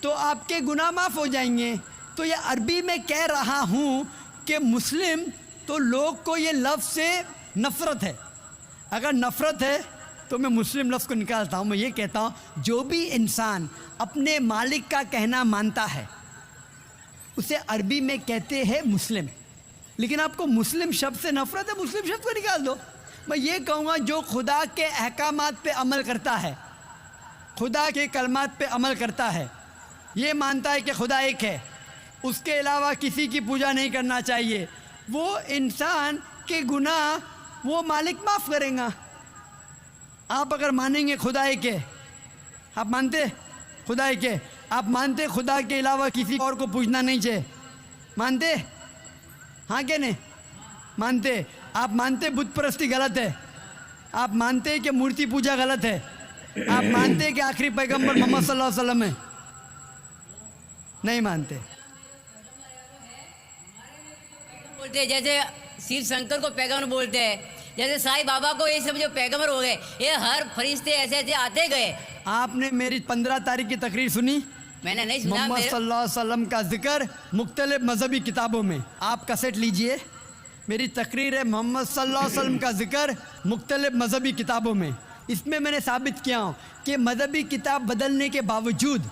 تو آپ کے گناہ معاف ہو جائیں گے. تو یہ عربی میں کہہ رہا ہوں کہ مسلم تو لوگ کو یہ لفظ سے نفرت ہے. اگر نفرت ہے تو میں مسلم لفظ کو نکالتا ہوں. میں یہ کہتا ہوں جو بھی انسان اپنے مالک کا کہنا مانتا ہے اسے عربی میں کہتے ہیں مسلم. لیکن آپ کو مسلم شبد سے نفرت ہے، مسلم شبد کو نکال دو. میں یہ کہوں گا جو خدا کے احکامات پہ عمل کرتا ہے، خدا کے کلمات پہ عمل کرتا ہے، یہ مانتا ہے کہ خدا ایک ہے، اس کے علاوہ کسی کی پوجا نہیں کرنا چاہیے، وہ انسان کے گناہ وہ مالک معاف کریں گا. آپ اگر مانیں گے خدا ایک ہے، آپ مانتے خدا ایک ہے، آپ مانتے خدا کے علاوہ کسی اور کو پوجنا نہیں چاہیے، مانتے؟ ہاں کہ نہیں مانتے؟ آپ مانتے بت پرستی غلط ہے، آپ مانتے کہ مورتی پوجا غلط ہے، آپ مانتے کہ آخری پیغمبر محمد صلی اللہ علیہ وسلم ہے؟ نہیں مانتے. بولتے ہیں جیسے شیو شنکر کو پیغمبر بولتے ہیں، جیسے سائی بابا کو یہ سب جو پیغمبر ہو گئے، یہ ہر فرشتے ایسے ایسے آتے گئے. آپ نے میری 15 تاریخ کی تقریر سنی؟ میں نے نہیں سنا. محمد صلی اللہ علیہ وسلم کا ذکر مختلف مذہبی کتابوں میں. آپ کیسٹ لیجئے، میری تقریر ہے محمد صلی اللہ علیہ وسلم کا ذکر مختلف مذہبی کتابوں میں. اس میں نے ثابت کیا ہوں کہ مذہبی کتاب بدلنے کے باوجود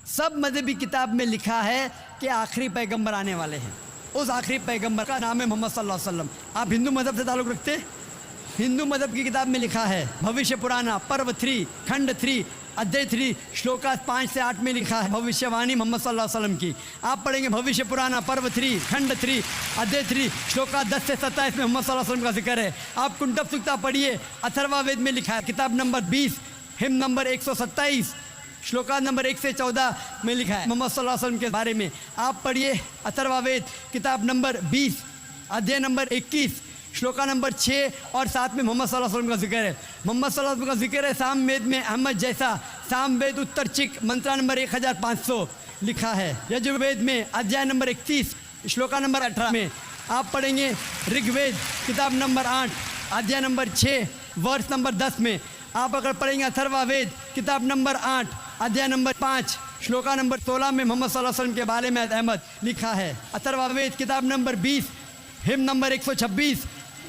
سب مذہبی کتاب میں لکھا ہے کہ آخری پیغمبر آنے والے ہیں. اس آخری پیغمبر کا نام ہے محمد صلی اللہ علیہ وسلم. آپ ہندو مذہب سے تعلق رکھتے؟ ہندو مذہب کی کتاب میں لکھا ہے بھوشیہ پرانا پرو 3 کھنڈ 3 ادھیے 3 شلوکا 5 سے 8 میں لکھا ہے بھوشیہ وانی محمد صلی اللہ علیہ وسلم کی. آپ پڑھیں گے بھوشیہ پرانا پرو 3 کھنڈ 3 ادھیے 3 شلوکا 10 سے 27 میں محمد صلی اللہ علیہ وسلم کا ذکر ہے. آپ کنٹب سکتا پڑھیے، اتھروا وید میں لکھا ہے کتاب نمبر 20 ہم نمبر 127 شلوکا نمبر 1 سے 14 میں لکھا ہے محمد صلی اللہ علیہ وسلم کے بارے میں. آپ پڑھیے اتھروا وید کتاب نمبر 20 ادھیے نمبر 21 شلوکا نمبر 6 اور 7 میں محمد صلی اللہ علیہ وسلم کا ذکر ہے. محمد صلی اللہ علیہ وسلم کا ذکر ہے سام وید میں احمد جیسا سام وید اتر چک منترا نمبر 1500 لکھا ہے. یجروید میں ادھیائے نمبر 31 شلوکا نمبر 18 میں. آپ پڑھیں گے رگ وید کتاب نمبر 8 ادھیائے نمبر 6 ورس نمبر 10 میں. آپ اگر پڑھیں گے اتھروا وید کتاب نمبر 8 ادھیائے نمبر 5 شلوکا نمبر 16 میں محمد صلی اللہ علیہ وسلم کے بارے میں احمد لکھا ہے. اتھروا وید کتاب نمبر 20 ہم نمبر 126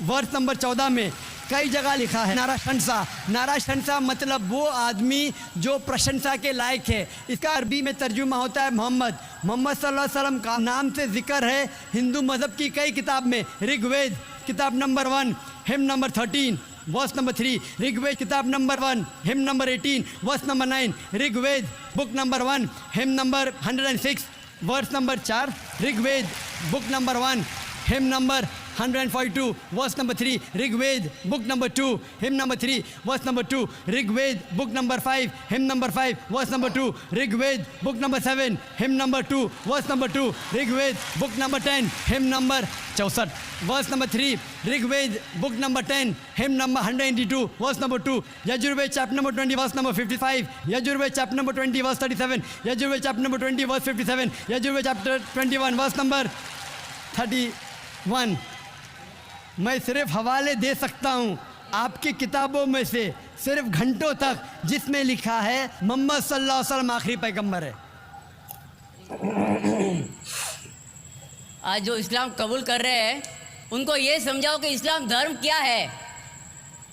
ورس نمبر 14 میں کئی جگہ لکھا ہے ناراشنسا. ناراشنسا مطلب وہ آدمی جو پرشنسا کے لائق ہے. اس کا عربی میں ترجمہ ہوتا ہے محمد. محمد صلی اللہ علیہ وسلم کا نام سے ذکر ہے ہندو مذہب کی کئی کتاب میں. رگ وید کتاب نمبر 1 ہم number 13 verse number 3 Rig Veda کتاب نمبر 1 ہم number 18 verse number 9 Rig Veda book number 1 ہم number 106 verse number 4 Rig Veda book number 1 ہم number 142 verse number 3 Rig Veda book number 2 ہم نمبر 3 ورس number 2 Rig Veda book number 5 ہم نمبر 5 ورس number 2 Rig Veda book number 7 ہم نمبر 2 ورس نمبر 2 رگ وید بک number 10 hymn number 64 verse number 3 Rig Veda بک number 10 hymn number 192 verse number 2 Yajurveda chapter number 20 verse number 55 Yajurveda chapter number 20 verse 37 Yajurveda chapter number 20 verse 57 Yajurveda chapter 21 verse number 31. میں صرف حوالے دے سکتا ہوں آپ کی کتابوں میں سے صرف گھنٹوں تک جس میں لکھا ہے محمد صلی اللہ علیہ وسلم آخری پیغمبر ہے. آج جو اسلام قبول کر رہے ہیں ان کو یہ سمجھاؤ کہ اسلام دھرم کیا ہے.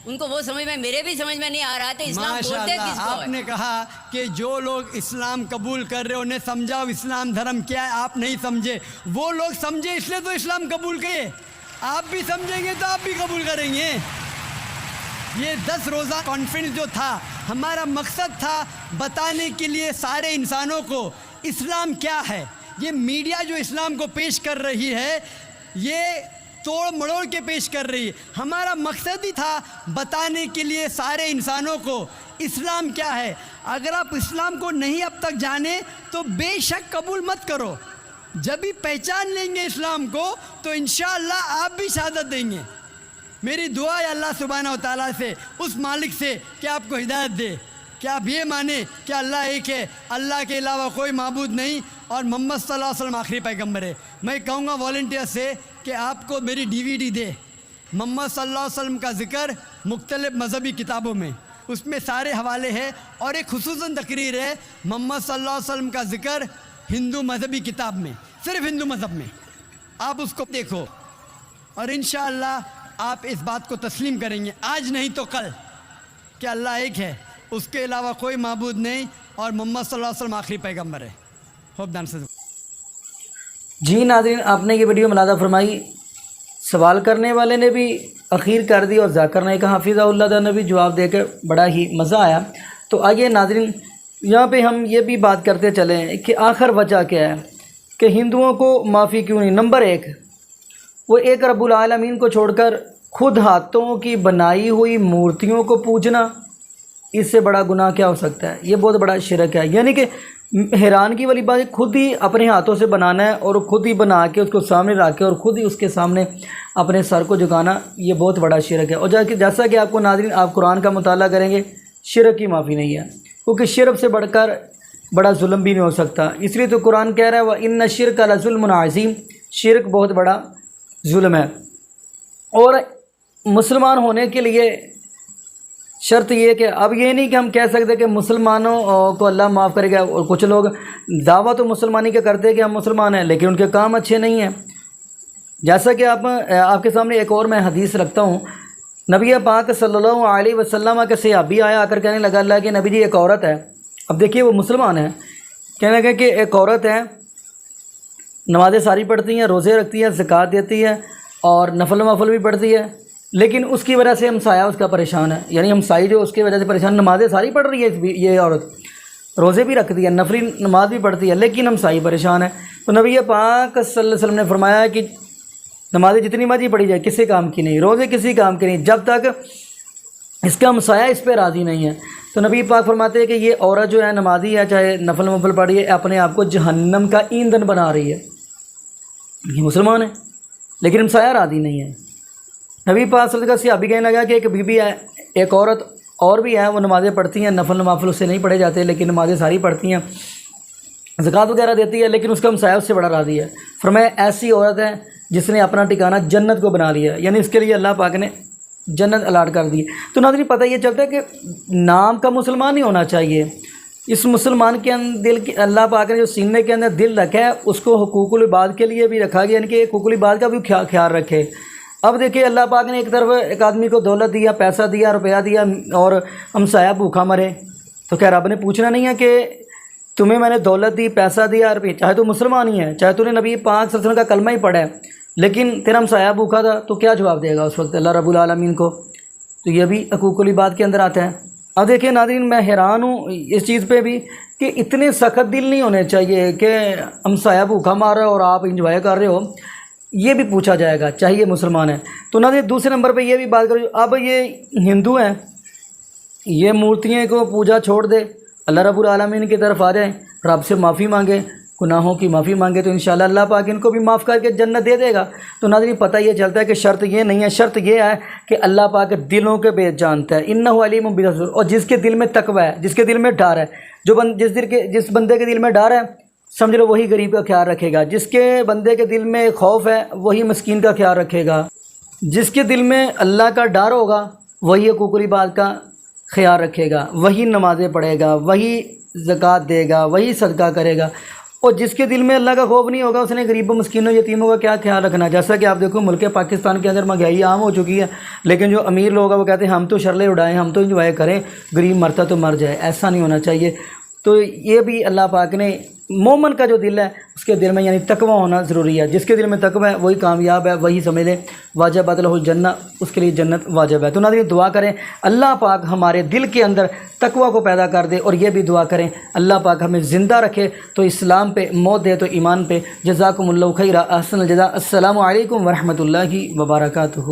ان کو وہ سمجھ میں میرے بھی سمجھ میں نہیں آ رہا تھا اسلام بولتے کس کو. آپ نے کہا کہ جو لوگ اسلام قبول کر رہے انہیں سمجھاؤ اسلام دھرم کیا ہے. آپ نہیں سمجھے، وہ لوگ سمجھے اس لیے تو اسلام قبول کیے. آپ بھی سمجھیں گے تو آپ بھی قبول کریں گے. یہ 10 روزہ کانفرنس جو تھا ہمارا مقصد تھا بتانے کے لیے سارے انسانوں کو اسلام کیا ہے. یہ میڈیا جو اسلام کو پیش کر رہی ہے یہ توڑ مڑوڑ کے پیش کر رہی ہے. ہمارا مقصد ہی تھا بتانے کے لیے سارے انسانوں کو اسلام کیا ہے. اگر آپ اسلام کو نہیں اب تک جانے تو بے شک قبول مت کرو. جب بھی پہچان لیں گے اسلام کو تو انشاءاللہ آپ بھی شہادت دیں گے. میری دعا ہے اللہ سبحانہ و تعالیٰ سے، اس مالک سے کہ آپ کو ہدایت دے کہ آپ یہ مانیں کہ اللہ ایک ہے، اللہ کے علاوہ کوئی معبود نہیں اور محمد صلی اللہ علیہ وسلم آخری پیغمبر ہے. میں کہوں گا والنٹیئر سے کہ آپ کو میری DVD دے محمد صلی اللہ علیہ وسلم کا ذکر مختلف مذہبی کتابوں میں. اس میں سارے حوالے ہیں، اور ایک خصوصاً تقریر ہے محمد صلی اللہ علیہ وسلم کا ذکر ہندو مذہبی کتاب میں، صرف ہندو مذہب میں، آپ اس کو دیکھو اور انشاءاللہ آپ اس بات کو تسلیم کریں گے آج نہیں تو کل کہ اللہ ایک ہے، اس کے علاوہ کوئی معبود نہیں، اور محمد صلی اللہ علیہ وسلم آخری پیغمبر ہے۔ ہوپ دان سے جی ناظرین، آپ نے یہ ویڈیو ملاحظہ فرمائی، سوال کرنے والے نے بھی اخیر کر دی اور ذاکر نے کہا حافظہ اللہ تعالیٰ نے بھی جواب دے کے بڑا ہی مزہ آیا۔ تو آئیے ناظرین، یہاں پہ ہم یہ بھی بات کرتے چلیں کہ آخر وجہ کیا ہے کہ ہندوؤں کو معافی کیوں نہیں۔ نمبر ایک، وہ ایک رب العالمین کو چھوڑ کر خود ہاتھوں کی بنائی ہوئی مورتیوں کو پوجنا، اس سے بڑا گناہ کیا ہو سکتا ہے؟ یہ بہت بڑا شرک ہے۔ یعنی کہ حیرانگی والی بات ہے، خود ہی اپنے ہاتھوں سے بنانا ہے اور خود ہی بنا کے اس کو سامنے رکھ کے اور خود ہی اس کے سامنے اپنے سر کو جھکانا، یہ بہت بڑا شرک ہے۔ اور جیسا کہ آپ کو ناظرین، آپ قرآن کا مطالعہ کریں گے، شرک کی معافی نہیں ہے، کیونکہ شرک سے بڑھ کر بڑا ظلم بھی نہیں ہو سکتا۔ اس لیے تو قرآن کہہ رہا ہے وَإِنَّ الشِّرْكَ لَظُلْمٌ عَظِيمٌ، شرک بہت بڑا ظلم ہے۔ اور مسلمان ہونے کے لیے شرط یہ کہ اب یہ نہیں کہ ہم کہہ سکتے کہ مسلمانوں کو اللہ معاف کرے گا، اور کچھ لوگ دعویٰ تو مسلمانی کے کرتے ہیں کہ ہم مسلمان ہیں لیکن ان کے کام اچھے نہیں ہیں۔ جیسا کہ آپ کے سامنے ایک اور میں حدیث رکھتا ہوں، نبی پاک صلی اللہ علیہ وسلم کے صحابی آیا، آ کر کہنے لگا اللہ کہ نبی جی ایک عورت ہے، اب دیکھیے وہ مسلمان ہے، کہنے لگا کہ ایک عورت ہے، نمازیں ساری پڑھتی ہیں، روزے رکھتی ہے، زکوٰۃ دیتی ہے اور نفل بھی پڑھتی ہے، لیکن اس کی وجہ سے ہمسایہ اس کا پریشان ہے، یعنی ہمسائی جو اس کی وجہ سے پریشان، نمازیں ساری پڑھ رہی ہے یہ عورت، روزے بھی رکھتی ہے، نفلی نماز بھی پڑھتی ہے، لیکن ہمسائی پریشان ہے۔ تو نبی پاک صلی اللہ علیہ وسلم نے فرمایا کہ نمازیں جتنی مرضی پڑھی جائے کسی کام کی نہیں، روزے کسی کام کے نہیں، جب تک اس کا ہمسایہ اس پہ راضی نہیں ہے۔ تو نبی پاک فرماتے ہیں کہ یہ عورت جو ہے نمازی ہے، چاہے نفل پڑھی ہے، اپنے آپ کو جہنم کا ایندھن بنا رہی ہے۔ یہ مسلمان ہے لیکن ہمسایہ راضی نہیں ہے۔ نبی پاک صلی اللہ علیہ وسلم کا صحابی کہنے لگا کہ ایک بیوی ہے، ایک عورت اور بھی ہے، وہ نمازیں پڑھتی ہیں، نفل اس سے نہیں پڑھے جاتے لیکن نمازیں ساری پڑھتی ہیں، زکوٰۃ وغیرہ دیتی ہے، لیکن اس کا ہمسایہ اس سے بڑا راضی ہے۔ فرمایا ایسی عورت ہے جس نے اپنا ٹھکانہ جنت کو بنا لیا ہے، یعنی اس کے لیے اللہ پاک نے جنت الاٹ کر دی۔ تو ناظرین پتہ یہ چلتا ہے کہ نام کا مسلمان نہیں ہونا چاہیے، اس مسلمان کے دل کے اللہ پاک نے جو سینے کے اندر دل رکھا ہے اس کو حقوق العباد کے لیے بھی رکھا گیا، یعنی کہ حقوق العباد کا بھی خیال رکھے۔ اب دیکھیے اللہ پاک نے ایک طرف ایک آدمی کو دولت دیا، پیسہ دیا، روپیہ دیا، اور ہمسایہ بھوکا مرے، تو کیا رب نے پوچھنا نہیں ہے کہ تمہیں میں نے دولت دی، پیسہ دیا، روپیہ، چاہے تو مسلمان ہی ہے، چاہے تو نے نبی پاک صلی اللہ علیہ وسلم کا کلمہ ہی پڑھا ہے، لیکن تیرا ہمسایہ بھوکا تھا، تو کیا جواب دے گا اس وقت اللہ رب العالمین کو؟ تو یہ بھی حقوق العباد کے اندر آتا ہے۔ اب دیکھیں ناظرین، میں حیران ہوں اس چیز پہ بھی کہ اتنے سخت دل نہیں ہونے چاہیے کہ ہمسایہ بھوکا مار رہا ہے اور آپ انجوائے کر رہے ہو، یہ بھی پوچھا جائے گا چاہے یہ مسلمان ہے۔ تو ناظرین دوسرے نمبر پہ یہ بھی بات کرو، اب یہ ہندو ہیں، یہ مورتیاں کو پوجا چھوڑ دے، اللہ رب العالمین کی طرف آ جائیں، رب سے معافی مانگے، گناہوں کی معافی مانگے، تو انشاءاللہ اللہ پاک ان کو بھی معاف کر کے جنت دے دے گا۔ تو ناظرین پتہ یہ چلتا ہے کہ شرط یہ نہیں ہے، شرط یہ ہے کہ اللہ پاک دلوں کے بھید جانتا ہے، انہ علیم بذات الصدور، اور جس کے دل میں تقوی ہے، جس کے دل میں ڈر ہے، جس بندے کے دل میں ڈر ہے سمجھ لو وہی غریب کا خیال رکھے گا، جس کے بندے کے دل میں خوف ہے وہی مسکین کا خیال رکھے گا، جس کے دل میں اللہ کا ڈر ہوگا وہی حقوق العباد کا خیال رکھے گا، وہی نمازیں پڑھے گا، وہی زکوٰۃ دے گا، وہی صدقہ کرے گا۔ اور جس کے دل میں اللہ کا خوف نہیں ہوگا اس نے غریب و مسکینوں یتیموں کا کیا خیال رکھنا؟ جیسا کہ آپ دیکھو ملک پاکستان کے اندر مہنگائی عام ہو چکی ہے، لیکن جو امیر لوگ ہیں وہ کہتے ہیں ہم تو شرلے اڑائیں، ہم تو انجوائے کریں، غریب مرتا تو مر جائے۔ ایسا نہیں ہونا چاہیے۔ تو یہ بھی اللہ پاک نے مومن کا جو دل ہے اس کے دل میں یعنی تقوی ہونا ضروری ہے، جس کے دل میں تقوی ہے وہی کامیاب ہے، وہی سمجھ لیں واجبات لہ الجنہ، اس کے لیے جنت واجب ہے۔ تو ناظرین دعا کریں اللہ پاک ہمارے دل کے اندر تقوی کو پیدا کر دے، اور یہ بھی دعا کریں اللہ پاک ہمیں زندہ رکھے تو اسلام پہ، موت دے تو ایمان پہ۔ جزاکم اللہ خیرا، احسن الجزاء۔ السلام علیکم ورحمۃ اللہ وبرکاتہ۔